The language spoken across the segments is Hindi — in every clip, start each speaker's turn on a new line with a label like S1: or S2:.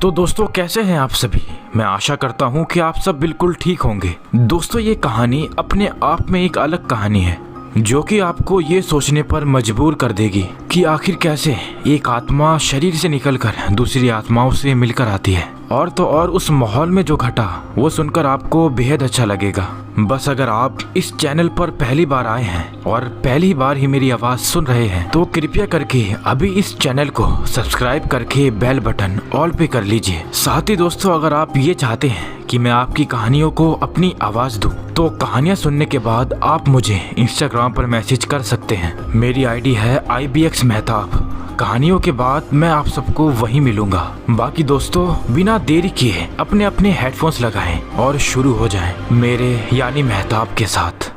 S1: तो दोस्तों कैसे हैं आप सभी। मैं आशा करता हूं कि आप सब बिल्कुल ठीक होंगे। दोस्तों ये कहानी अपने आप में एक अलग कहानी है जो कि आपको ये सोचने पर मजबूर कर देगी कि आखिर कैसे एक आत्मा शरीर से निकलकर दूसरी आत्माओं से मिलकर आती है। और तो और उस माहौल में जो घटा वो सुनकर आपको बेहद अच्छा लगेगा। बस अगर आप इस चैनल पर पहली बार आए हैं और पहली बार ही मेरी आवाज़ सुन रहे हैं तो कृपया करके अभी इस चैनल को सब्सक्राइब करके बेल बटन ऑल पे कर लीजिए। साथ ही दोस्तों अगर आप ये चाहते हैं कि मैं आपकी कहानियों को अपनी आवाज़ दूं तो कहानियां सुनने के बाद आप मुझे इंस्टाग्राम पर मैसेज कर सकते हैं। मेरी आईडी है IBX मेहताब। कहानियों के बाद मैं आप सबको वहीं मिलूंगा। बाकी दोस्तों बिना देरी किए अपने अपने हेडफोन्स लगाएं और शुरू हो जाएं मेरे यानी मेहताब के साथ।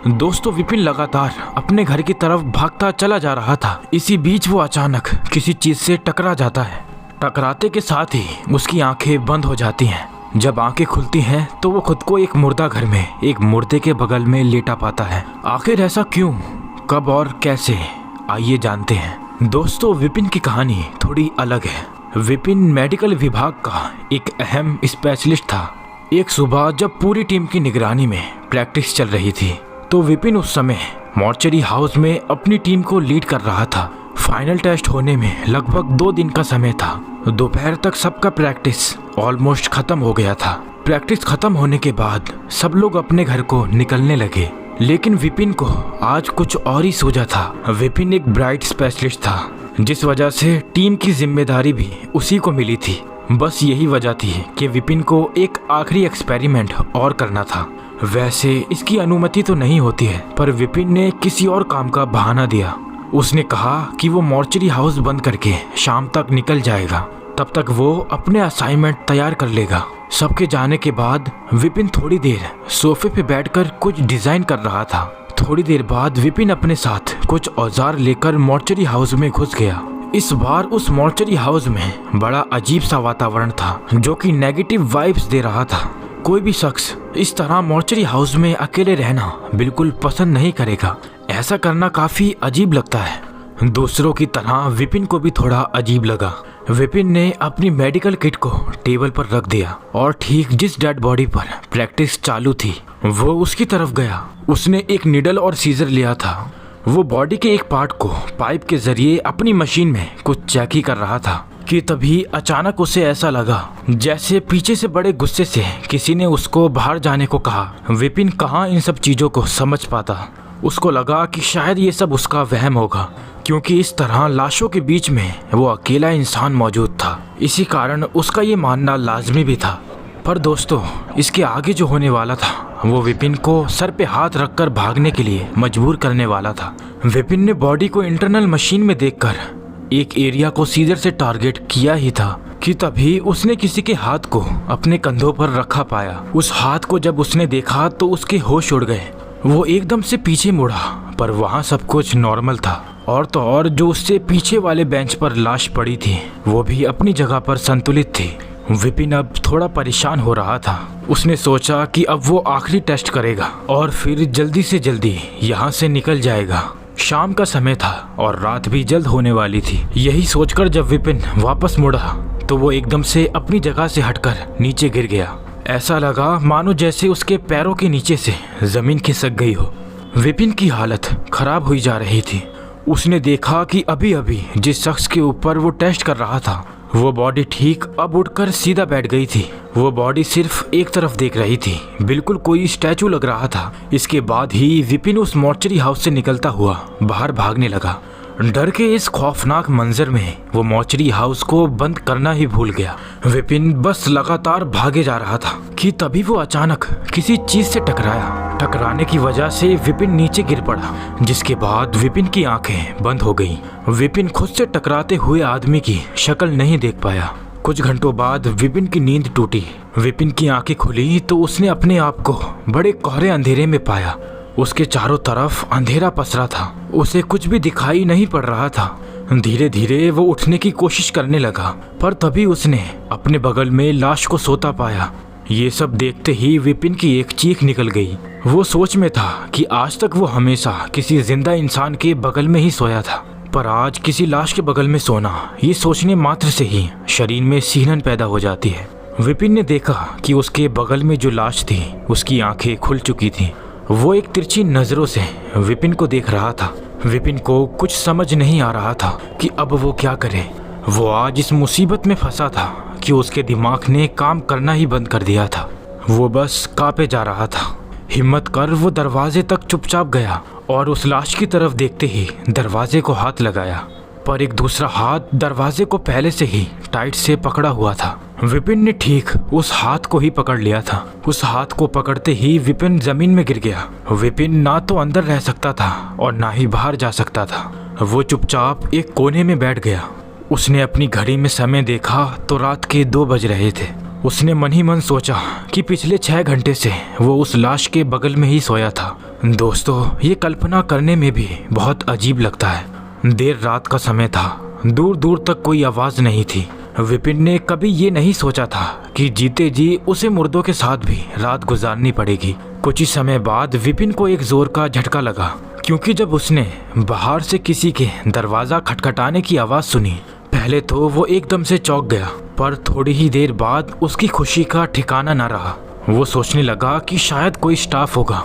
S1: दोस्तों विपिन लगातार अपने घर की तरफ भागता चला जा रहा था। इसी बीच वो अचानक किसी चीज से टकरा जाता है। टकराते के साथ ही उसकी आंखें बंद हो जाती हैं। जब आंखें खुलती हैं तो वो खुद को एक मुर्दा घर में एक मुर्दे के बगल में लेटा पाता है। आखिर ऐसा क्यों, कब और कैसे, आइए जानते हैं। दोस्तों विपिन की कहानी थोड़ी अलग है। विपिन मेडिकल विभाग का एक अहम स्पेशलिस्ट था। एक सुबह जब पूरी टीम की निगरानी में प्रैक्टिस चल रही थी तो विपिन उस समय मॉर्चरी हाउस में अपनी टीम को लीड कर रहा था। फाइनल टेस्ट होने में लगभग 2 दिन का समय था। दोपहर तक सबका प्रैक्टिस ऑलमोस्ट खत्म हो गया था। प्रैक्टिस खत्म होने के बाद सब लोग अपने घर को निकलने लगे, लेकिन विपिन को आज कुछ और ही सूझा था। विपिन एक ब्राइट स्पेशलिस्ट था जिस वजह से टीम की जिम्मेदारी भी उसी को मिली थी। बस यही वजह थी कि विपिन को एक आखिरी एक्सपेरिमेंट और करना था। वैसे इसकी अनुमति तो नहीं होती है, पर विपिन ने किसी और काम का बहाना दिया। उसने कहा कि वो मॉर्चरी हाउस बंद करके शाम तक निकल जाएगा, तब तक वो अपने असाइनमेंट तैयार कर लेगा। सबके जाने के बाद विपिन थोड़ी देर सोफे पे बैठकर कुछ डिजाइन कर रहा था। थोड़ी देर बाद विपिन अपने साथ कुछ औजार लेकर मॉर्चरी हाउस में घुस गया। इस बार उस मॉर्चरी हाउस में बड़ा अजीब सा वातावरण था जो कि नेगेटिव वाइब्स दे रहा था। कोई भी शख्स इस तरह मॉर्चरी हाउस में अकेले रहना बिल्कुल पसंद नहीं करेगा। ऐसा करना काफी अजीब लगता है। दूसरों की तरह विपिन को भी थोड़ा अजीब लगा। विपिन ने अपनी मेडिकल किट को टेबल पर रख दिया और ठीक जिस डेड बॉडी पर प्रैक्टिस चालू थी वो उसकी तरफ गया। उसने एक नीडल और सीजर लिया था। वो बॉडी के एक पार्ट को पाइप के जरिए अपनी मशीन में कुछ चेक कर रहा था कि तभी अचानक उसे ऐसा लगा जैसे पीछे से बड़े गुस्से से किसी ने उसको बाहर जाने को कहा। विपिन कहाँ इन सब चीजों को समझ पाता। उसको लगा कि शायद ये सब उसका वहम होगा, क्योंकि इस तरह लाशों के बीच में वो अकेला इंसान मौजूद था। इसी कारण उसका ये मानना लाजमी भी था। पर दोस्तों इसके आगे जो होने वाला था वो विपिन को सर पे हाथ रखकर भागने के लिए मजबूर करने वाला था। विपिन ने बॉडी को इंटरनल मशीन में देखकर एक एरिया को सीजर से टारगेट किया ही था कि तभी उसने किसी के हाथ को अपने कंधों पर रखा पाया। उस हाथ को जब उसने देखा तो उसके होश उड़ गए। वो एकदम से पीछे मुड़ा पर वहाँ सब कुछ नॉर्मल था। और तो और जो उससे पीछे वाले बेंच पर लाश पड़ी थी वो भी अपनी जगह पर संतुलित थी। विपिन अब थोड़ा परेशान हो रहा था। उसने सोचा कि अब वो आखिरी टेस्ट करेगा और फिर जल्दी से जल्दी यहाँ से निकल जाएगा। शाम का समय था और रात भी जल्द होने वाली थी। यही सोचकर जब विपिन वापस मुड़ा तो वो एकदम से अपनी जगह से हटकर नीचे गिर गया। ऐसा लगा मानो जैसे उसके पैरों के नीचे से जमीन खिसक गई हो। विपिन की हालत खराब हुई जा रही थी। उसने देखा कि अभी अभी जिस शख्स के ऊपर वो टेस्ट कर रहा था वो बॉडी ठीक अब उठकर सीधा बैठ गई थी। वो बॉडी सिर्फ एक तरफ देख रही थी, बिल्कुल कोई स्टैचू लग रहा था। इसके बाद ही विपिन उस मॉर्चरी हाउस से निकलता हुआ बाहर भागने लगा। डर के इस खौफनाक मंजर में वो मॉर्चरी हाउस को बंद करना ही भूल गया। विपिन बस लगातार भागे जा रहा था कि तभी वो अचानक किसी चीज से टकराया। टकराने की वजह से विपिन नीचे गिर पड़ा, जिसके बाद विपिन की आंखें बंद हो गईं। विपिन खुद से टकराते हुए आदमी की शक्ल नहीं देख पाया। कुछ घंटों बाद विपिन की नींद टूटी। विपिन की आंखें खुली तो उसने अपने आप को बड़े कोहरे अंधेरे में पाया। उसके चारों तरफ अंधेरा पसरा था। उसे कुछ भी दिखाई नहीं पड़ रहा था। धीरे धीरे वो उठने की कोशिश करने लगा, पर तभी उसने अपने बगल में लाश को सोता पाया। ये सब देखते ही विपिन की एक चीख निकल गई। वो सोच में था कि आज तक वो हमेशा किसी जिंदा इंसान के बगल में ही सोया था, पर आज किसी लाश के बगल में सोना, ये सोचने मात्र से ही शरीर में सिहरन पैदा हो जाती है। विपिन ने देखा कि उसके बगल में जो लाश थी उसकी आंखें खुल चुकी थी। वो एक तिरछी नजरों से विपिन को देख रहा था। विपिन को कुछ समझ नहीं आ रहा था कि अब वो क्या करे। वो आज इस मुसीबत में फंसा था कि उसके दिमाग ने काम करना ही बंद कर दिया था। वो बस कांपे जा रहा था। हिम्मत कर वो दरवाजे तक चुपचाप गया और उस लाश की तरफ देखते ही दरवाजे को हाथ लगाया, पर एक दूसरा हाथ दरवाजे को पहले से ही टाइट से पकड़ा हुआ था। विपिन ने ठीक उस हाथ को ही पकड़ लिया था। उस हाथ को पकड़ते ही विपिन जमीन में गिर गया। विपिन ना तो अंदर रह सकता था और ना ही बाहर जा सकता था। वो चुपचाप एक कोने में बैठ गया। उसने अपनी घड़ी में समय देखा तो रात के 2 बज रहे थे। उसने मन ही मन सोचा कि पिछले 6 घंटे से वो उस लाश के बगल में ही सोया था। दोस्तों, ये कल्पना करने में भी बहुत अजीब लगता है। देर रात का समय था, दूर दूर तक कोई आवाज़ नहीं थी। विपिन ने कभी ये नहीं सोचा था कि जीते जी उसे मुर्दों के साथ भी रात गुजारनी पड़ेगी। कुछ ही समय बाद विपिन को एक जोर का झटका लगा, क्योंकि जब उसने बाहर से किसी के दरवाज़ा खटखटाने की आवाज़ सुनी, पहले तो वो एकदम से चौंक गया, पर थोड़ी ही देर बाद उसकी खुशी का ठिकाना न रहा। वो सोचने लगा कि शायद कोई स्टाफ होगा।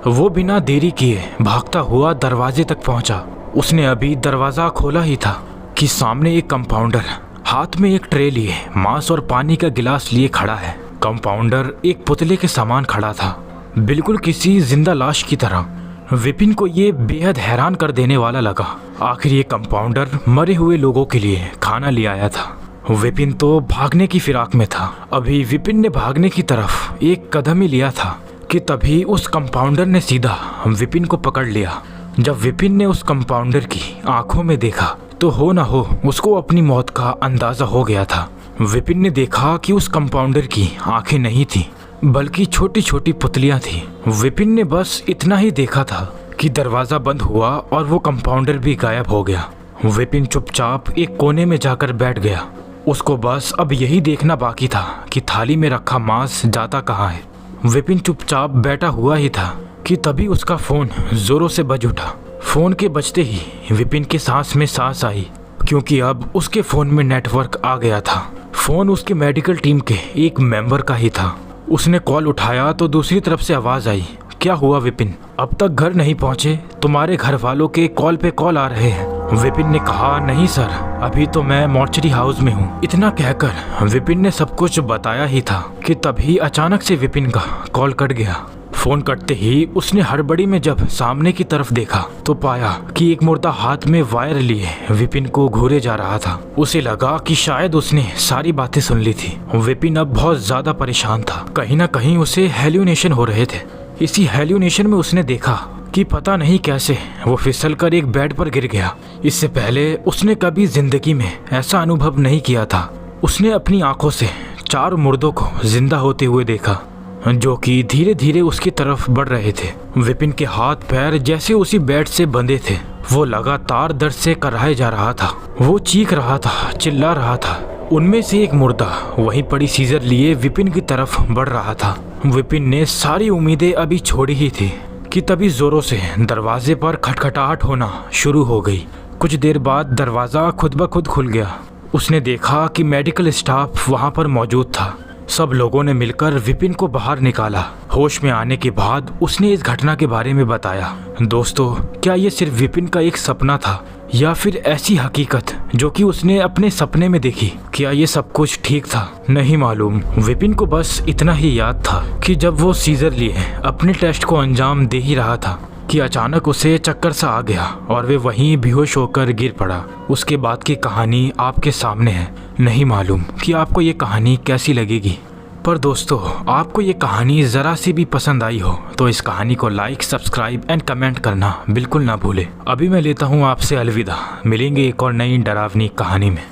S1: वो बिना देरी किए भागता हुआ दरवाजे तक पहुंचा। उसने अभी दरवाज़ा खोला ही था कि सामने एक कंपाउंडर हाथ में एक ट्रे लिए मांस और पानी का गिलास लिए खड़ा है। कंपाउंडर एक पुतले के समान खड़ा था, बिल्कुल किसी जिंदा लाश की तरह। विपिन को ये बेहद हैरान कर देने वाला लगा। आखिर ये कंपाउंडर मरे हुए लोगों के लिए खाना ले आया था। विपिन तो भागने की फिराक में था। अभी विपिन ने भागने की तरफ एक कदम ही लिया था कि तभी उस कंपाउंडर ने सीधा विपिन को पकड़ लिया। जब विपिन ने उस कंपाउंडर की आंखों में देखा तो हो ना हो उसको अपनी मौत का अंदाजा हो गया था। विपिन ने देखा कि उस कंपाउंडर की आंखें नहीं थी, बल्कि छोटी छोटी पुतलियां थी। विपिन ने बस इतना ही देखा था कि दरवाज़ा बंद हुआ और वो कंपाउंडर भी गायब हो गया। विपिन चुपचाप एक कोने में जाकर बैठ गया। उसको बस अब यही देखना बाकी था कि थाली में रखा मांस जाता कहाँ है। विपिन चुपचाप बैठा हुआ ही था कि तभी उसका फ़ोन ज़ोरों से बज उठा। फ़ोन के बजते ही विपिन के सांस में सांस आई, क्योंकि अब उसके फ़ोन में नेटवर्क आ गया था। फ़ोन उसके मेडिकल टीम के एक मेंबर का ही था। उसने कॉल उठाया तो दूसरी तरफ से आवाज़ आई, क्या हुआ विपिन, अब तक घर नहीं पहुँचे? तुम्हारे घर वालों के कॉल पे कॉल आ रहे हैं। विपिन ने कहा, नहीं सर, अभी तो मैं मॉर्चरी हाउस में हूँ। इतना कहकर विपिन ने सब कुछ बताया ही था कि तभी अचानक से विपिन का कॉल कट गया। फोन कटते ही उसने हड़बड़ी में जब सामने की तरफ देखा तो पाया कि एक मुर्दा हाथ में वायर लिए विपिन को घूरे जा रहा था। उसे लगा कि शायद उसने सारी बातें सुन ली थी। विपिन अब बहुत ज्यादा परेशान था। कहीं ना कहीं उसे हेल्यूनेशन हो रहे थे। इसी हेल्यूनेशन में उसने देखा कि पता नहीं कैसे वो फिसलकर एक बेड पर गिर गया। इससे पहले उसने कभी जिंदगी में ऐसा अनुभव नहीं किया था। उसने अपनी आंखों से 4 मुर्दों को जिंदा होते हुए देखा, जो कि धीरे धीरे उसकी तरफ बढ़ रहे थे। विपिन के हाथ पैर जैसे उसी बेड से बंधे थे। वो लगातार दर्द से कराहे जा रहा था। वो चीख रहा था, चिल्ला रहा था। उनमें से एक मुर्दा वहीं पड़ी सीजर लिए विपिन की तरफ बढ़ रहा था। विपिन ने सारी उम्मीदें अभी छोड़ी ही थी कि तभी जोरों से दरवाजे पर खटखटाहट होना शुरू हो गई। कुछ देर बाद दरवाज़ा खुद ब खुद खुल गया। उसने देखा कि मेडिकल स्टाफ वहाँ पर मौजूद था। सब लोगों ने मिलकर विपिन को बाहर निकाला। होश में आने के बाद उसने इस घटना के बारे में बताया। दोस्तों, क्या ये सिर्फ विपिन का एक सपना था या फिर ऐसी हकीकत जो कि उसने अपने सपने में देखी? क्या ये सब कुछ ठीक था? नहीं मालूम। विपिन को बस इतना ही याद था कि जब वो सीजर लिए अपने टेस्ट को अंजाम दे ही रहा था कि अचानक उसे चक्कर सा आ गया और वे वहीं बेहोश होकर गिर पड़ा। उसके बाद की कहानी आपके सामने है। नहीं मालूम कि आपको ये कहानी कैसी लगेगी, पर दोस्तों, आपको ये कहानी ज़रा सी भी पसंद आई हो तो इस कहानी को लाइक, सब्सक्राइब एंड कमेंट करना बिल्कुल ना भूलें। अभी मैं लेता हूँ आपसे अलविदा। मिलेंगे एक और नई डरावनी कहानी में।